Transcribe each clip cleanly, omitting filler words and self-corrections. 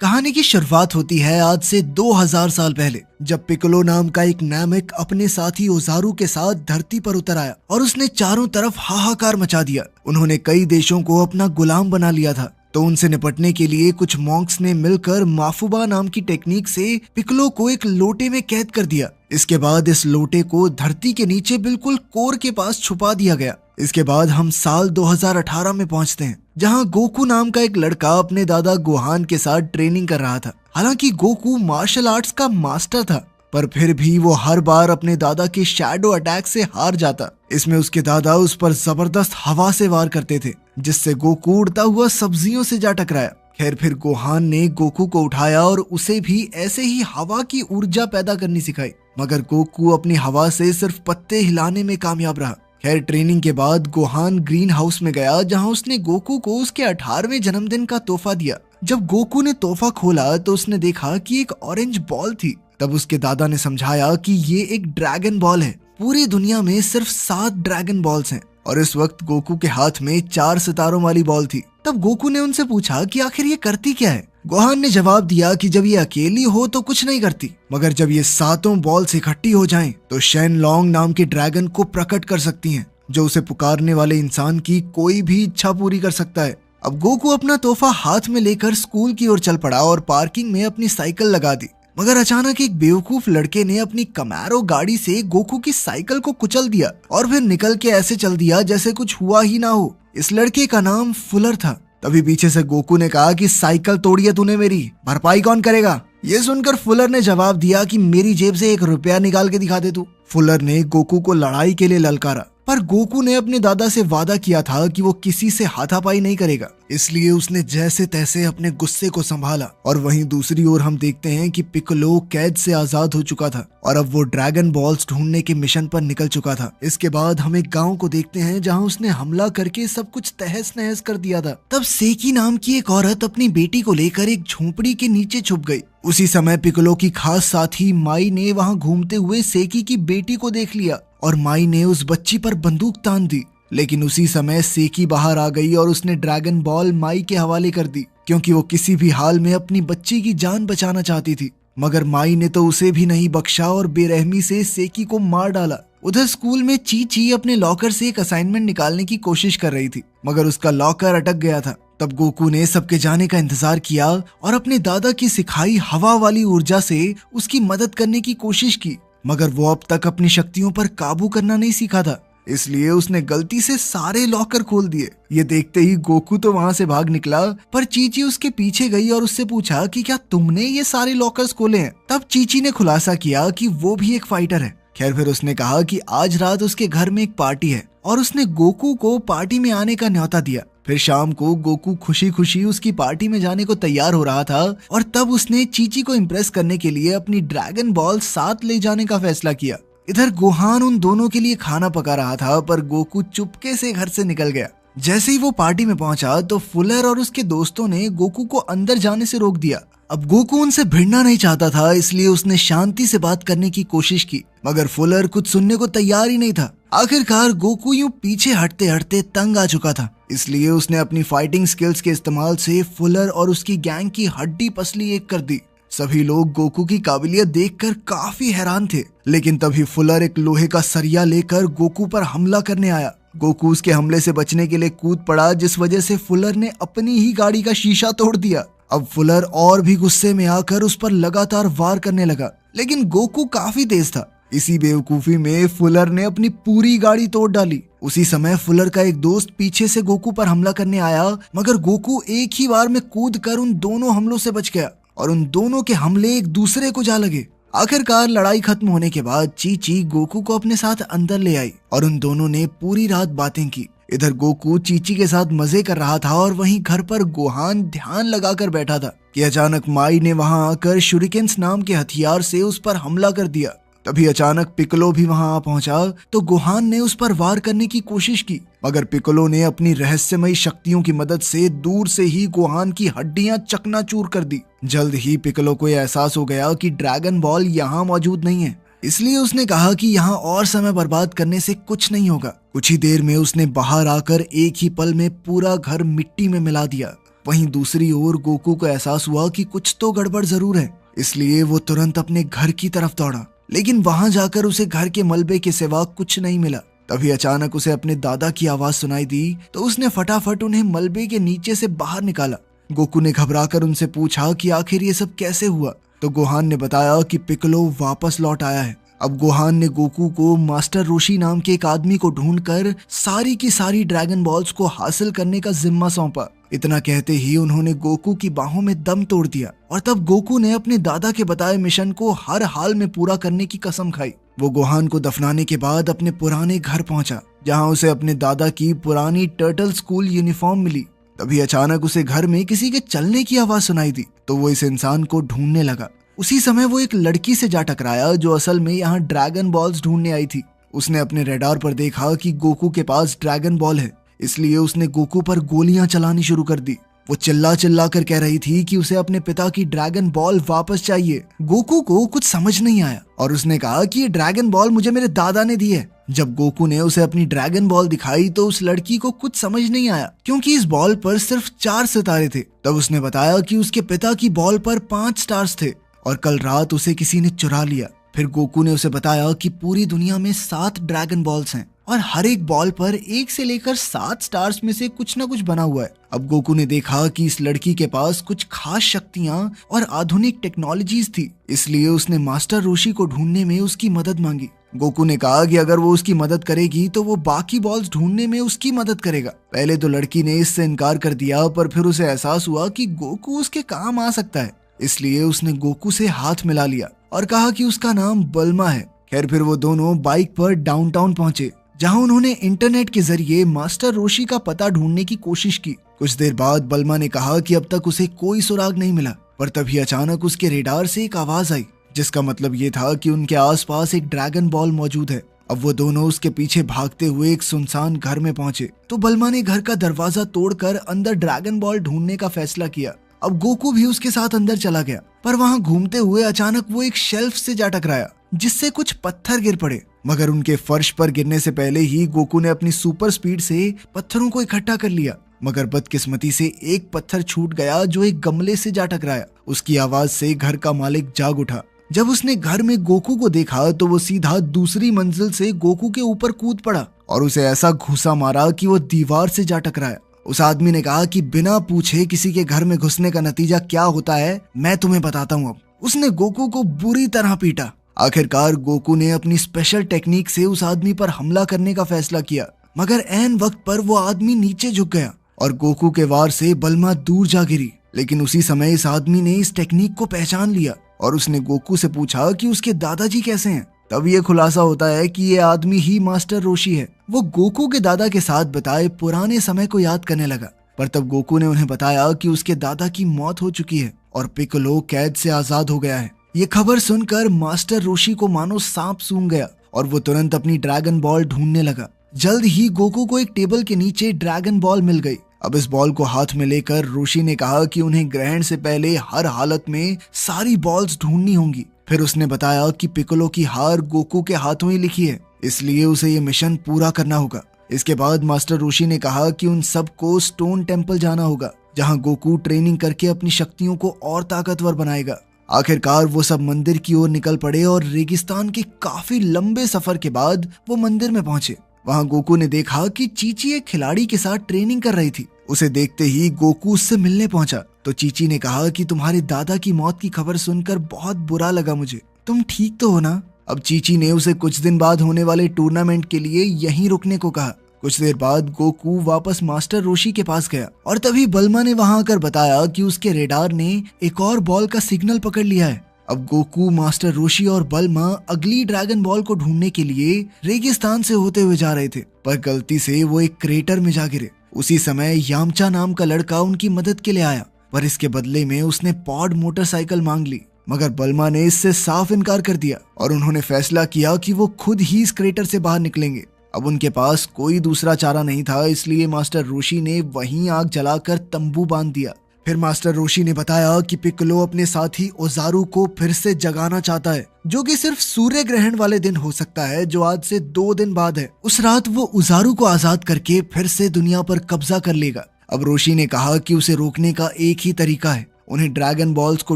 कहानी की शुरुआत होती है आज से 2000 साल पहले, जब पिकोलो नाम का एक नामिक अपने साथी ओजारू के साथ धरती पर उतर आया और उसने चारों तरफ हाहाकार मचा दिया। उन्होंने कई देशों को अपना गुलाम बना लिया था, तो उनसे निपटने के लिए कुछ मॉन्क्स ने मिलकर माफुबा नाम की टेक्निक से पिकोलो को एक लोटे में कैद कर दिया। इसके बाद इस लोटे को धरती के नीचे बिल्कुल कोर के पास छुपा दिया गया। इसके बाद हम साल 2018 में पहुंचते हैं, जहां गोकू नाम का एक लड़का अपने दादा गोहान के साथ ट्रेनिंग कर रहा था। हालांकि गोकू मार्शल आर्ट्स का मास्टर था, पर फिर भी वो हर बार अपने दादा के शैडो अटैक से हार जाता। इसमें उसके दादा उस पर जबरदस्त हवा से वार करते थे, जिससे गोकू उड़ता हुआ सब्जियों से जा टकराया। खैर, फिर गोहान ने गोकू को उठाया और उसे भी ऐसे ही हवा की ऊर्जा पैदा करनी सिखाई, मगर गोकू अपनी हवा से सिर्फ पत्ते हिलाने में कामयाब रहा। खैर, ट्रेनिंग के बाद गोहान ग्रीन हाउस में गया, जहां उसने गोकू को उसके 18वें जन्मदिन का तोहफा दिया। जब गोकू ने तोहफा खोला तो उसने देखा कि एक ऑरेंज बॉल थी। तब उसके दादा ने समझाया कि ये एक ड्रैगन बॉल है। पूरी दुनिया में सिर्फ 7 ड्रैगन बॉल्स हैं और इस वक्त गोकू के हाथ में 4 सितारों वाली बॉल थी। तब गोकू ने उनसे पूछा कि आखिर ये करती क्या है। गोहान ने जवाब दिया कि जब ये अकेली हो तो कुछ नहीं करती, मगर जब ये 7 बॉल्स इकट्ठी हो जाएं, तो शेन लॉन्ग नाम के ड्रैगन को प्रकट कर सकती हैं, जो उसे पुकारने वाले इंसान की कोई भी इच्छा पूरी कर सकता है। अब गोकू अपना तोहफा हाथ में लेकर स्कूल की ओर चल पड़ा और पार्किंग में अपनी साइकिल लगा दी। मगर अचानक एक बेवकूफ लड़के ने अपनी कमैरो गाड़ी से गोकू की साइकिल को कुचल दिया और फिर निकल के ऐसे चल दिया जैसे कुछ हुआ ही ना हो। इस लड़के का नाम फुलर था। तभी पीछे से गोकू ने कहा कि साइकिल तोड़ी है तूने, मेरी भरपाई कौन करेगा। ये सुनकर फुलर ने जवाब दिया कि मेरी जेब से 1 रुपया निकाल के दिखा दे तू। फुलर ने गोकू को लड़ाई के लिए ललकारा, पर गोकू ने अपने दादा से वादा किया था कि वो किसी से हाथापाई नहीं करेगा, इसलिए उसने जैसे तैसे अपने गुस्से को संभाला। और वहीं दूसरी ओर हम देखते हैं कि पिकोलो कैद से आजाद हो चुका था और अब वो ड्रैगन बॉल्स ढूंढने के मिशन पर निकल चुका था। इसके बाद हम एक गांव को देखते हैं, जहां उसने हमला करके सब कुछ तहस नहस कर दिया था। तब सेकी नाम की एक औरत अपनी बेटी को लेकर एक झोपड़ी के नीचे छुप गई। उसी समय पिकोलो की खास साथी माई ने वहां घूमते हुए सेकी की बेटी को देख लिया और माई ने उस बच्ची पर बंदूक तान दी। लेकिन उसी समय सेकी बाहर आ गई और उसने ड्रैगन बॉल माई के हवाले कर दी, क्योंकि वो किसी भी हाल में अपनी बच्ची की जान बचाना चाहती थी। मगर माई ने तो उसे भी नहीं बख्शा और बेरहमी से सेकी को मार डाला। उधर स्कूल में चीची अपने लॉकर से एक असाइनमेंट निकालने की कोशिश कर रही थी, मगर उसका लॉकर अटक गया था। तब गोकू ने सबके जाने का इंतजार किया और अपने दादा की सिखाई हवा वाली ऊर्जा से उसकी मदद करने की कोशिश की, मगर वो अब तक अपनी शक्तियों पर काबू करना नहीं सीखा था, इसलिए उसने गलती से सारे लॉकर खोल दिए। ये देखते ही गोकू तो वहां से भाग निकला, पर चीची उसके पीछे गई और उससे पूछा कि क्या तुमने ये सारे लॉकर्स खोले हैं। तब चीची ने खुलासा किया कि वो भी एक फाइटर है। खैर, फिर उसने कहा कि आज रात उसके घर में एक पार्टी है और उसने गोकू को पार्टी में आने का न्योता दिया। फिर शाम को गोकू खुशी खुशी उसकी पार्टी में जाने को तैयार हो रहा था और तब उसने चीची को इम्प्रेस करने के लिए अपनी ड्रैगन बॉल साथ ले जाने का फैसला किया। इधर गोहान उन दोनों के लिए खाना पका रहा था, पर गोकू चुपके से घर से निकल गया। जैसे ही वो पार्टी में पहुंचा तो फुलर और उसके दोस्तों ने गोकू को अंदर जाने से रोक दिया। अब गोकू उनसे भिड़ना नहीं चाहता था, इसलिए उसने शांति से बात करने की कोशिश की, मगर फुलर कुछ सुनने को तैयार ही नहीं था। आखिरकार गोकू यूं पीछे हटते हटते तंग आ चुका था, इसलिए उसने अपनी फाइटिंग स्किल्स के इस्तेमाल से फुलर और उसकी गैंग की हड्डी पसली एक कर दी। सभी लोग गोकू की काबिलियत देखकर काफी हैरान थे, लेकिन तभी फुलर एक लोहे का सरिया लेकर गोकू पर हमला करने आया। गोकू उसके हमले से बचने के लिए कूद पड़ा, जिस वजह से फुलर ने अपनी ही गाड़ी का शीशा तोड़ दिया। अब फुलर और भी गुस्से में आकर उस पर लगातार वार करने लगा, लेकिन गोकू काफी तेज था। इसी बेवकूफी में फुलर ने अपनी पूरी गाड़ी तोड़ डाली। उसी समय फुलर का एक दोस्त पीछे से गोकू पर हमला करने आया, मगर गोकू एक ही बार में कूद कर उन दोनों हमलों से बच गया और उन दोनों के हमले एक दूसरे को जा लगे। आखिरकार लड़ाई खत्म होने के बाद चीची गोकू को अपने साथ अंदर ले आई और उन दोनों ने पूरी रात बातें की। इधर गोकू चीची के साथ मजे कर रहा था और वहीं घर पर गोहान ध्यान लगाकर बैठा था कि अचानक माई ने वहां आकर शुरिकेन्स नाम के हथियार से उस पर हमला कर दिया। तभी अचानक पिकोलो भी वहां आ पहुंचा तो गोहान ने उस पर वार करने की कोशिश की, मगर पिकोलो ने अपनी रहस्यमयी शक्तियों की मदद से दूर से ही गोहान की हड्डियां चकनाचूर कर दी। जल्द ही पिकोलो को यह एहसास हो गया कि ड्रैगन बॉल यहाँ मौजूद नहीं है, इसलिए उसने कहा कि यहाँ और समय बर्बाद करने से कुछ नहीं होगा। कुछ ही देर में उसने बाहर आकर एक ही पल में पूरा घर मिट्टी में मिला दिया। वहीं दूसरी ओर गोकू को एहसास हुआ कि कुछ तो गड़बड़ जरूर है, इसलिए वो तुरंत अपने घर की तरफ दौड़ा। लेकिन वहां जाकर उसे घर के मलबे के सिवा कुछ नहीं मिला। तभी अचानक उसे अपने दादा की आवाज सुनाई दी, तो उसने फटाफट उन्हें मलबे के नीचे से बाहर निकाला। गोकू ने घबराकर उनसे पूछा कि आखिर ये सब कैसे हुआ, तो गोहान ने बताया कि पिक्कोलो वापस लौट आया है। अब गोहान ने गोकू को मास्टर रोशी नाम के एक आदमी को ढूंढकर सारी की सारी ड्रैगन बॉल्स को हासिल करने का जिम्मा सौंपा। इतना कहते ही उन्होंने गोकू की बाहों में दम तोड़ दिया और तब गोकू ने अपने दादा के बताए मिशन को हर हाल में पूरा करने की कसम खाई। वो गोहान को दफनाने के बाद अपने पुराने घर पहुंचा, जहां उसे अपने दादा की पुरानी टर्टल स्कूल यूनिफॉर्म मिली। तभी अचानक उसे घर में किसी के चलने की आवाज सुनाई दी, तो वो इस इंसान को ढूंढने लगा। उसी समय वो एक लड़की से जा टकराया जो असल में यहाँ ड्रैगन बॉल्स ढूंढने आई थी। उसने अपने रडार पर देखा कि गोकू के पास ड्रैगन बॉल है, इसलिए उसने गोकू पर गोलियां चलानी शुरू कर दी। वो चिल्ला कर कह रही थी कि उसे अपने पिता की ड्रैगन बॉल वापस चाहिए। गोकू को कुछ समझ नहीं आया और उसने कहा कि ये ड्रैगन बॉल मुझे मेरे दादा ने दी है। जब गोकू ने उसे अपनी ड्रैगन बॉल दिखाई तो उस लड़की को कुछ समझ नहीं आया, क्योंकि इस बॉल पर सिर्फ 4 सितारे थे। तब उसने बताया कि उसके पिता की बॉल पर 5 स्टार्स थे और कल रात उसे किसी ने चुरा लिया। फिर गोकू ने उसे बताया कि पूरी दुनिया में 7 ड्रैगन बॉल्स हैं और हर एक बॉल पर 1 से लेकर 7 स्टार्स में से कुछ न कुछ बना हुआ है। अब गोकू ने देखा कि इस लड़की के पास कुछ खास शक्तियां और आधुनिक टेक्नोलॉजीज थी, इसलिए उसने मास्टर रोशी को ढूंढने में उसकी मदद मांगी। गोकू ने कहा कि अगर वो उसकी मदद करेगी तो वो बाकी बॉल्स ढूंढने में उसकी मदद करेगा। पहले तो लड़की ने इससे इनकार कर दिया, पर फिर उसे एहसास हुआ कि गोकू उसके काम आ सकता है, इसलिए उसने गोकू से हाथ मिला लिया और कहा कि उसका नाम बल्मा है। खैर फिर वो दोनों बाइक पर डाउनटाउन पहुंचे, जहां उन्होंने इंटरनेट के जरिए मास्टर रोशी का पता ढूंढने की कोशिश की। कुछ देर बाद बल्मा ने कहा कि अब तक उसे कोई सुराग नहीं मिला, पर तभी अचानक उसके रेडार से एक आवाज आई, जिसका मतलब ये था कि उनके आसपास एक ड्रैगन बॉल मौजूद है। अब वो दोनों उसके पीछे भागते हुए एक सुनसान घर में पहुंचे, तो बल्मा ने घर का दरवाजा तोड़कर अंदर ड्रैगन बॉल ढूंढने का फैसला किया। अब गोकू भी उसके साथ अंदर चला गया, पर वहां घूमते हुए अचानक वो एक शेल्फ से जा टकराया, जिससे कुछ पत्थर गिर पड़े। मगर उनके फर्श पर गिरने से पहले ही गोकू ने अपनी सुपर स्पीड से पत्थरों को इकट्ठा कर लिया। मगर बदकिस्मती से एक पत्थर छूट गया जो एक गमले से जा टकराया। उसकी आवाज से घर का मालिक जाग उठा। जब उसने घर में गोकू को देखा तो वो सीधा दूसरी मंजिल से गोकू के ऊपर कूद पड़ा और उसे ऐसा घूसा मारा कि वो दीवार से जा टकराया। उस आदमी ने कहा कि बिना पूछे किसी के घर में घुसने का नतीजा क्या होता है मैं तुम्हें बताता हूँ। अब उसने गोकू को बुरी तरह पीटा। आखिरकार गोकू ने अपनी स्पेशल टेक्निक से उस आदमी पर हमला करने का फैसला किया, मगर ऐन वक्त पर वो आदमी नीचे झुक गया और गोकू के वार से बल्मा दूर जा गिरी। लेकिन उसी समय इस आदमी ने इस टेक्निक को पहचान लिया और उसने गोकू से पूछा कि उसके दादाजी कैसे हैं। तब ये खुलासा होता है कि ये आदमी ही मास्टर रोशी है। वो गोकू के दादा के साथ बताए पुराने समय को याद करने लगा, पर तब गोकू ने उन्हें बताया कि उसके दादा की मौत हो चुकी है और पिक्कोलो कैद से आजाद हो गया है। ये खबर सुनकर मास्टर रोशी को मानो सांप सूंघ गया और वो तुरंत अपनी ड्रैगन बॉल ढूंढने लगा। जल्द ही गोकू को एक टेबल के नीचे ड्रैगन बॉल मिल गई। अब इस बॉल को हाथ में लेकर रोशी ने कहा कि उन्हें ग्रहण से पहले हर हालत में सारी बॉल्स ढूंढनी होंगी। फिर उसने बताया कि पिक्कोलो की हार गोकू के हाथों ही लिखी है, इसलिए उसे ये मिशन पूरा करना होगा। इसके बाद मास्टर रोशी ने कहा कि उन सबको स्टोन टेम्पल जाना होगा, जहां गोकू ट्रेनिंग करके अपनी शक्तियों को और ताकतवर बनाएगा। आखिरकार वो सब मंदिर की ओर निकल पड़े और रेगिस्तान के काफी लंबे सफर के बाद वो मंदिर में पहुंचे। वहां गोकू ने देखा कि चीची एक खिलाड़ी के साथ ट्रेनिंग कर रही थी। उसे देखते ही गोकू उससे मिलने पहुंचा तो चीची ने कहा कि तुम्हारे दादा की मौत की खबर सुनकर बहुत बुरा लगा मुझे, तुम ठीक तो हो ना। अब चीची ने उसे कुछ दिन बाद होने वाले टूर्नामेंट के लिए यहीं रुकने को कहा। कुछ देर बाद गोकू वापस मास्टर रोशी के पास गया और तभी बल्मा ने वहां आकर बताया कि उसके रेडार ने एक और बॉल का सिग्नल पकड़ लिया है। अब गोकू, मास्टर रोशी और बल्मा अगली ड्रैगन बॉल को ढूंढने के लिए रेगिस्तान से होते हुए जा रहे थे, पर गलती से वो एक क्रेटर में जा गिरे। उसी समय यामचा नाम का लड़का उनकी मदद के लिए आया, पर इसके बदले में उसने पॉड मोटरसाइकिल मांग ली। मगर बल्मा ने इससे साफ इनकार कर दिया और उन्होंने फैसला किया कि वो खुद ही इस क्रेटर से बाहर निकलेंगे। अब उनके पास कोई दूसरा चारा नहीं था, इसलिए मास्टर रोशी ने वहीं आग जलाकर तंबू बांध दिया। फिर मास्टर रोशी ने बताया कि पिक्कोलो अपने साथी ओजारू को फिर से जगाना चाहता है, जो कि सिर्फ सूर्य ग्रहण वाले दिन हो सकता है, जो आज से 2 दिन बाद है। उस रात वो ओजारू को आजाद करके फिर से दुनिया पर कब्जा कर लेगा। अब रोशी ने कहा कि उसे रोकने का एक ही तरीका है, उन्हें ड्रैगन बॉल्स को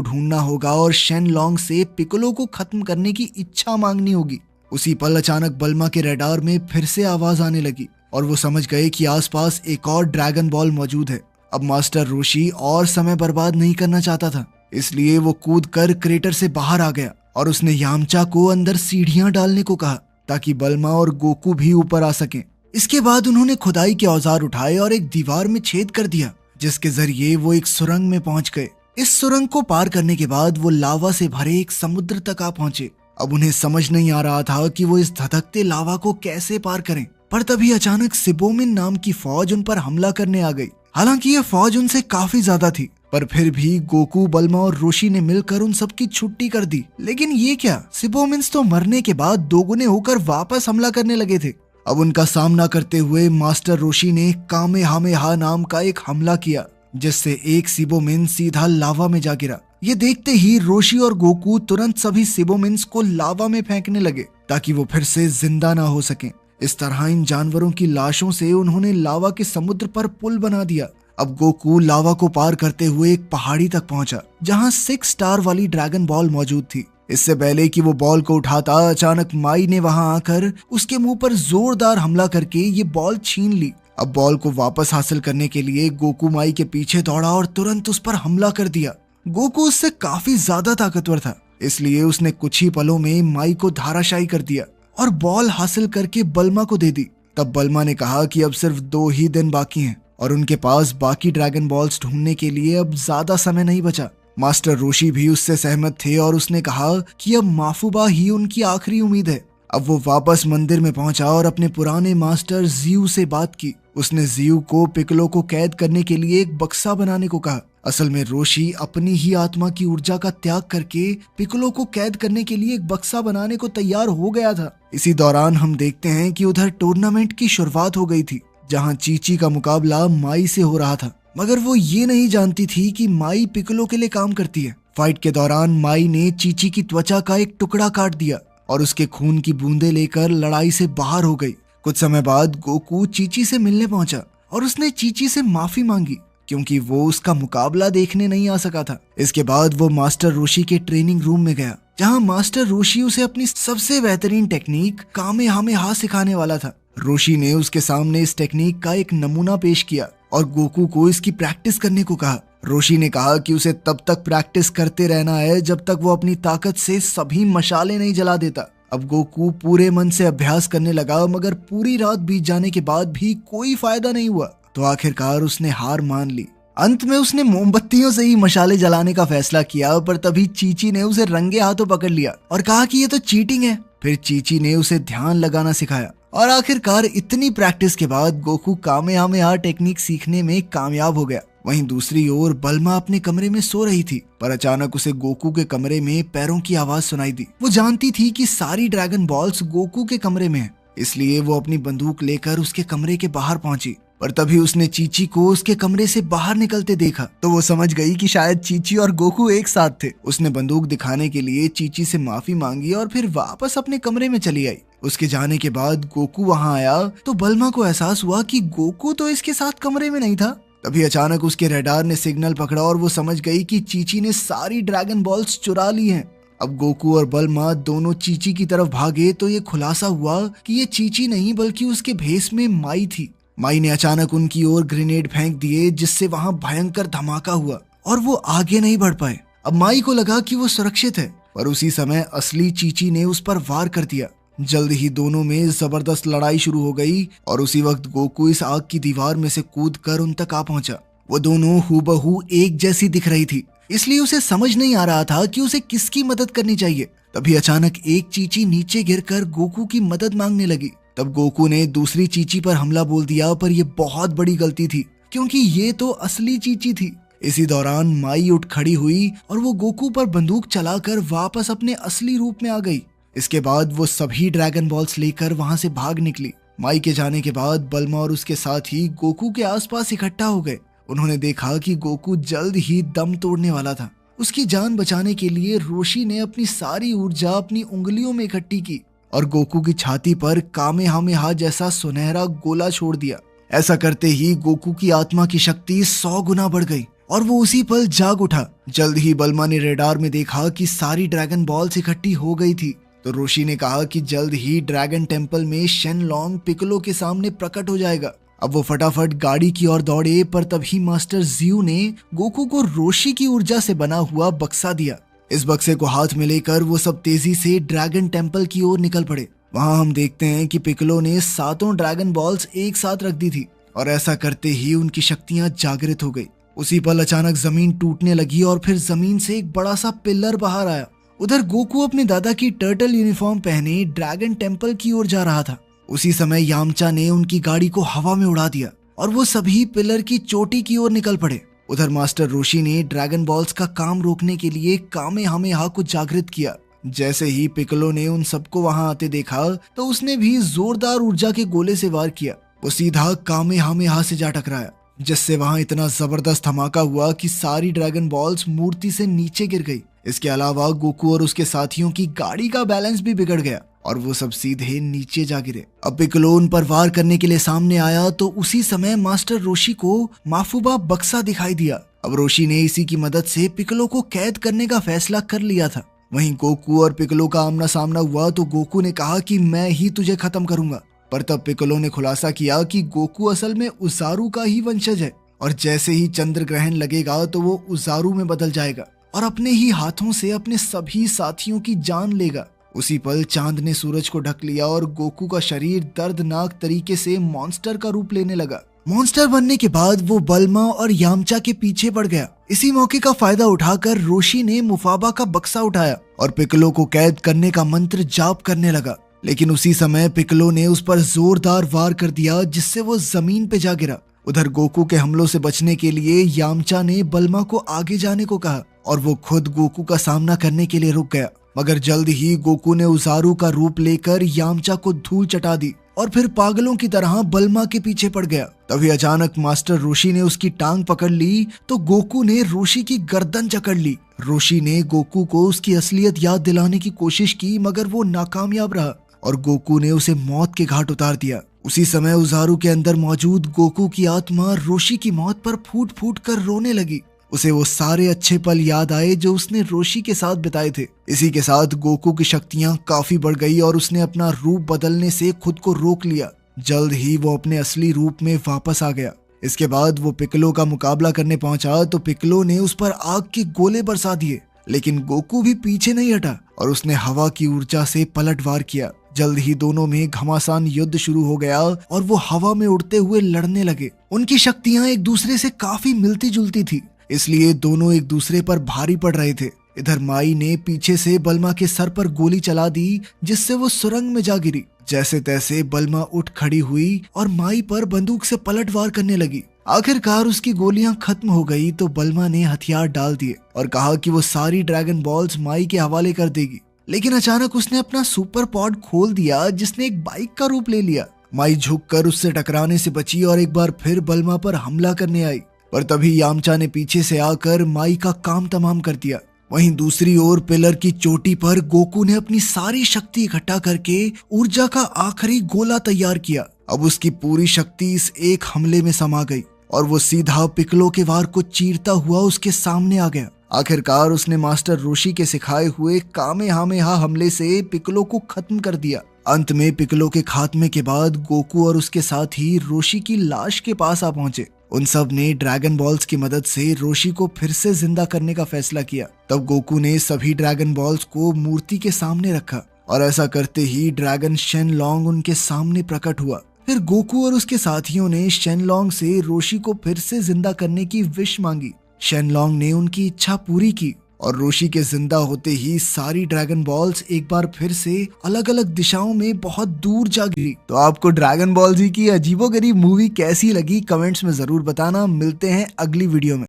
ढूंढना होगा और शेनलॉन्ग से पिकोलो को खत्म करने की इच्छा मांगनी होगी। उसी पल अचानक बल्मा के रडार में फिर से आवाज आने लगी और वो समझ गए कि आसपास एक और ड्रैगन बॉल मौजूद है। अब मास्टर रोशी और समय बर्बाद नहीं करना चाहता था, इसलिए वो कूद कर क्रेटर से बाहर आ गया और उसने यामचा को अंदर सीढ़ियां डालने को कहा ताकि बल्मा और गोकू भी ऊपर आ सकें। इसके बाद उन्होंने खुदाई के औजार उठाए और एक दीवार में छेद कर दिया, जिसके जरिए वो एक सुरंग में पहुंच गए। इस सुरंग को पार करने के बाद वो लावा से भरे एक समुद्र तक आ पहुंचे। अब उन्हें समझ नहीं आ रहा था कि वो इस धधकते लावा को कैसे पार करें, पर तभी अचानक सिबोमिन नाम की फौज उन पर हमला करने आ गई। हालांकि ये फौज उनसे काफी ज्यादा थी, पर फिर भी गोकू, बल्मा और रोशी ने मिलकर उन सबकी छुट्टी कर दी। लेकिन ये क्या, सिबोमिन्स तो मरने के बाद दोगुने होकर वापस हमला करने लगे थे। अब उनका सामना करते हुए मास्टर रोशी ने कामेहामेहा नाम का एक हमला किया, जिससे एक सिबोमिन सीधा लावा में जा गिरा। ये देखते ही रोशी और गोकू तुरंत सभी सिबोमिन्स को लावा में फेंकने लगे ताकि वो फिर से जिंदा ना हो सकें। इस तरह इन जानवरों की लाशों से उन्होंने लावा के समुद्र पर पुल बना दिया। अब गोकू लावा को पार करते हुए एक पहाड़ी तक पहुंचा, जहां 6 स्टार वाली ड्रैगन बॉल मौजूद थी। इससे पहले कि वो बॉल को उठाता, अचानक माई ने वहां आकर उसके मुंह पर जोरदार हमला करके ये बॉल छीन ली। अब बॉल को वापस हासिल करने के लिए गोकू माई के पीछे दौड़ा और तुरंत उस पर हमला कर दिया। गोकू उससे काफी ज्यादा ताकतवर था, इसलिए उसने कुछ ही पलों में माई को धाराशायी कर दिया और बॉल हासिल करके बल्मा को दे दी। तब बल्मा ने कहा कि अब सिर्फ 2 ही दिन बाकी हैं और उनके पास बाकी ड्रैगन बॉल्स ढूंढने के लिए अब ज्यादा समय नहीं बचा। मास्टर रोशी भी उससे सहमत थे और उसने कहा कि अब माफुबा ही उनकी आखिरी उम्मीद है। अब वो वापस मंदिर में पहुंचा और अपने पुराने मास्टर जियू से बात की। उसने जियू को पिकलो को कैद करने के लिए एक बक्सा बनाने को कहा। असल में रोशी अपनी ही आत्मा की ऊर्जा का त्याग करके पिकलो को कैद करने के लिए एक बक्सा बनाने को तैयार हो गया था। इसी दौरान हम देखते हैं कि उधर टूर्नामेंट की शुरुआत हो गई थी, जहां चीची का मुकाबला माई से हो रहा था, मगर वो ये नहीं जानती थी कि माई पिकलो के लिए काम करती है। फाइट के दौरान माई ने चीची की त्वचा का एक टुकड़ा काट दिया और उसके खून की बूंदें लेकर लड़ाई से बाहर हो गई। कुछ समय बाद गोकू चीची से मिलने पहुंचा और उसने चीची से माफी मांगी क्योंकि वो उसका मुकाबला देखने नहीं आ सका था। इसके बाद वो मास्टर रोशी के ट्रेनिंग रूम में गया, जहां मास्टर रोशी उसे अपनी सबसे बेहतरीन टेक्निक कामेहामेहा सिखाने वाला था। रोशी ने उसके सामने इस टेक्निक का एक नमूना पेश किया और गोकू को इसकी प्रैक्टिस करने को कहा। रोशी ने कहा कि उसे तब तक प्रैक्टिस करते रहना है जब तक वो अपनी ताकत से सभी मशाले नहीं जला देता। अब गोकू पूरे मन से अभ्यास करने लगा, मगर पूरी रात बीत जाने के बाद भी कोई फायदा नहीं हुआ, तो आखिरकार उसने हार मान ली। अंत में उसने मोमबत्तियों से ही मशाले जलाने का फैसला किया, पर तभी चीची ने उसे रंगे हाथों पकड़ लिया और कहा कि ये तो चीटिंग है। फिर चीची ने उसे ध्यान लगाना सिखाया और आखिरकार इतनी प्रैक्टिस के बाद गोकू कामेहामेहा टेक्निक सीखने में कामयाब हो गया। वहीं दूसरी ओर बल्मा अपने कमरे में सो रही थी, पर अचानक उसे गोकू के कमरे में पैरों की आवाज सुनाई दी। वो जानती थी कि सारी ड्रैगन बॉल्स गोकू के कमरे में है, इसलिए वो अपनी बंदूक लेकर उसके कमरे के बाहर पहुंची। पर तभी उसने चीची को उसके कमरे से बाहर निकलते देखा, तो वो समझ गई कि शायद चीची और गोकू एक साथ थे। उसने बंदूक दिखाने के लिए चीची से माफी मांगी और फिर वापस अपने कमरे में चली आई। उसके जाने के बाद गोकू वहां आया तो बल्मा को एहसास हुआ कि गोकू तो इसके साथ कमरे में नहीं था। तभी अचानक उसके रडार ने सिग्नल पकड़ा और वो समझ गई कि चीची ने सारी ड्रैगन बॉल्स चुरा ली हैं। अब गोकू और बल्मा दोनों चीची की तरफ भागे तो ये खुलासा हुआ कि ये चीची नहीं बल्कि उसके भेस में माई थी। माई ने अचानक उनकी ओर ग्रेनेड फेंक दिए, जिससे वहां भयंकर धमाका हुआ और वो आगे नहीं बढ़ पाए। अब माई को लगा कि वो सुरक्षित है, पर उसी समय असली चीची ने उस पर वार कर दिया। जल्द ही दोनों में जबरदस्त लड़ाई शुरू हो गई और उसी वक्त गोकू इस आग की दीवार में से कूदकर उन तक आ पहुंचा। वो दोनों हूबहू एक जैसी दिख रही थी, इसलिए उसे समझ नहीं आ रहा था कि उसे किसकी मदद करनी चाहिए। तभी अचानक एक चीची नीचे गिरकर गोकू की मदद मांगने लगी। तब गोकू ने दूसरी चीची पर हमला बोल दिया, पर यह बहुत बड़ी गलती थी क्योंकि ये तो असली चीची थी। इसी दौरान माई उठ खड़ी हुई और वो गोकू पर बंदूक चलाकर वापस अपने असली रूप में आ गई। इसके बाद वो सभी ड्रैगन बॉल्स लेकर वहां से भाग निकली। माई के जाने के बाद बल्मा और उसके साथी गोकू के आसपास इकट्ठा हो गए। उन्होंने देखा कि गोकू जल्द ही दम तोड़ने वाला था। उसकी जान बचाने के लिए रोशी ने अपनी सारी ऊर्जा अपनी उंगलियों में इकट्ठी की और गोकू की छाती पर कामेहामेहा जैसा सुनहरा गोला छोड़ दिया। ऐसा करते ही गोकू की आत्मा की शक्ति 100 गुना बढ़ गई और वो उसी पल जाग उठा। जल्द ही बल्मा ने रेडार में देखा कि सारी ड्रैगन बॉल्स इकट्ठी हो गई थी। तो रोशी ने कहा कि जल्द ही ड्रैगन टेम्पल में शेनलॉन्ग पिकोलो के सामने प्रकट हो जाएगा। अब वो फटाफट गाड़ी की ओर दौड़े, पर तभी मास्टर जियो ने गोकू को रोशी की ऊर्जा से बना हुआ बक्सा दिया। इस बक्से को हाथ में लेकर वो सब तेजी से ड्रैगन टेम्पल की ओर निकल पड़े। वहाँ हम देखते हैं कि पिकोलो ने 7 ड्रैगन बॉल्स एक साथ रख दी थी और ऐसा करते ही उनकी शक्तियां जागृत हो गई। उसी पल अचानक जमीन टूटने लगी और फिर जमीन से एक बड़ा सा पिलर बाहर आया। उधर गोकू अपने दादा की टर्टल यूनिफॉर्म पहने ड्रैगन टेम्पल की ओर जा रहा था। उसी समय यामचा ने उनकी गाड़ी को हवा में उड़ा दिया और वो सभी पिलर की चोटी की ओर निकल पड़े। उधर मास्टर रोशी ने ड्रैगन बॉल्स का काम रोकने के लिए कामेहामेहा को जागृत किया। जैसे ही पिकोलो ने उन सबको वहां आते देखा तो उसने भी जोरदार ऊर्जा के गोले से वार किया। वो सीधा कामेहामेहा से जा टकराया, जिससे वहां इतना जबरदस्त धमाका हुआ कि सारी ड्रैगन बॉल्स मूर्ति से नीचे गिर गई। इसके अलावा गोकू और उसके साथियों की गाड़ी का बैलेंस भी बिगड़ गया और वो सब सीधे नीचे जा गिरे। अब पिकोलो उन पर वार करने के लिए सामने आया तो उसी समय मास्टर रोशी को माफुबा बक्सा दिखाई दिया। अब रोशी ने इसी की मदद से पिकोलो को कैद करने का फैसला कर लिया था। वहीं गोकू और पिकोलो का आमना सामना हुआ तो गोकू ने कहा कि मैं ही तुझे खत्म करूंगा, पर तब पिकोलो ने खुलासा किया कि गोकू असल में उजारू का ही वंशज है और जैसे ही चंद्र ग्रहण लगेगा तो वो उजारू में बदल जाएगा और अपने ही हाथों से अपने सभी साथियों की जान लेगा। उसी पल चांद ने सूरज को ढक लिया और गोकू का शरीर दर्दनाक तरीके से मॉन्स्टर का रूप लेने लगा। मॉन्स्टर बनने के बाद वो बल्मा और यामचा के पीछे पड़ गया। इसी मौके का फायदा उठाकर रोशी ने मुफाबा का बक्सा उठाया और पिकोलो को कैद करने का मंत्र जाप करने लगा। लेकिन उसी समय पिकोलो ने उस पर जोरदार वार कर दिया, जिससे वो जमीन पे जा गिरा। उधर गोकू के हमलों से बचने के लिए यामचा ने बल्मा को आगे जाने को कहा और वो खुद गोकू का सामना करने के लिए रुक गया। मगर जल्द ही गोकू ने उजारू का रूप लेकर यामचा को धूल चटा दी और फिर पागलों की तरह बल्मा के पीछे पड़ गया। तभी अचानक मास्टर रोशी ने उसकी टांग पकड़ ली तो गोकू ने रोशी की गर्दन जकड़ ली। रोशी ने गोकू को उसकी असलियत याद दिलाने की कोशिश की, मगर वो नाकामयाब रहा और गोकू ने उसे मौत के घाट उतार दिया। उसी समय उजारू के अंदर मौजूद गोकू की आत्मा रोशी की मौत पर फूट फूट कर रोने लगी। उसे वो सारे अच्छे पल याद आए जो उसने रोशी के साथ बिताए थे। इसी के साथ गोकू की शक्तियां काफी बढ़ गई और उसने अपना रूप बदलने से खुद को रोक लिया। जल्द ही वो अपने असली रूप में वापस आ गया। इसके बाद वो पिकोलो का मुकाबला करने पहुंचा तो पिकोलो ने उस पर आग के गोले बरसा दिए, लेकिन गोकू भी पीछे नहीं हटा और उसने हवा की ऊर्जा से पलटवार किया। जल्द ही दोनों में घमासान युद्ध शुरू हो गया और वो हवा में उड़ते हुए लड़ने लगे। उनकी शक्तियां एक दूसरे से काफी मिलती जुलती थी, इसलिए दोनों एक दूसरे पर भारी पड़ रहे थे। इधर माई ने पीछे से बल्मा के सर पर गोली चला दी, जिससे वो सुरंग में जा गिरी। जैसे तैसे बल्मा उठ खड़ी हुई और माई पर बंदूक से पलटवार करने लगी। आखिरकार उसकी गोलियां खत्म हो गई तो बल्मा ने हथियार डाल दिए और कहा कि वो सारी ड्रैगन बॉल्स माई के हवाले कर देगी। लेकिन अचानक उसने अपना सुपर पॉड खोल दिया, जिसने एक बाइक का रूप ले लिया। माई झुककर उससे टकराने से बची और एक बार फिर बल्मा पर हमला करने आई, पर तभी यामचा ने पीछे से आकर माई का काम तमाम कर दिया। वहीं दूसरी ओर पिलर की चोटी पर गोकू ने अपनी सारी शक्ति इकट्ठा करके ऊर्जा का आखिरी गोला तैयार किया। अब उसकी पूरी शक्ति इस एक हमले में समा गई और वो सीधा पिकोलो के वार को चीरता हुआ उसके सामने आ गया। आखिरकार उसने मास्टर रोशी के सिखाए हुए कामेहामेहा हमले से पिकोलो को खत्म कर दिया। अंत में पिकोलो के खात्मे के बाद गोकू और उसके साथी रोशी की लाश के पास आ पहुंचे। उन सब ने ड्रैगन बॉल्स की मदद से रोशी को फिर से जिंदा करने का फैसला किया। तब गोकू ने सभी ड्रैगन बॉल्स को मूर्ति के सामने रखा और ऐसा करते ही ड्रैगन शेनलॉन्ग उनके सामने प्रकट हुआ। फिर गोकू और उसके साथियों ने शेनलॉन्ग से रोशी को फिर से जिंदा करने की विश मांगी। शेनलॉन्ग ने उनकी इच्छा पूरी की और रोशी के जिंदा होते ही सारी ड्रैगन बॉल्स एक बार फिर से अलग अलग दिशाओं में बहुत दूर जा गिरी। तो आपको ड्रैगन बॉल जी की अजीबोगरीब मूवी कैसी लगी कमेंट्स में जरूर बताना। मिलते हैं अगली वीडियो में।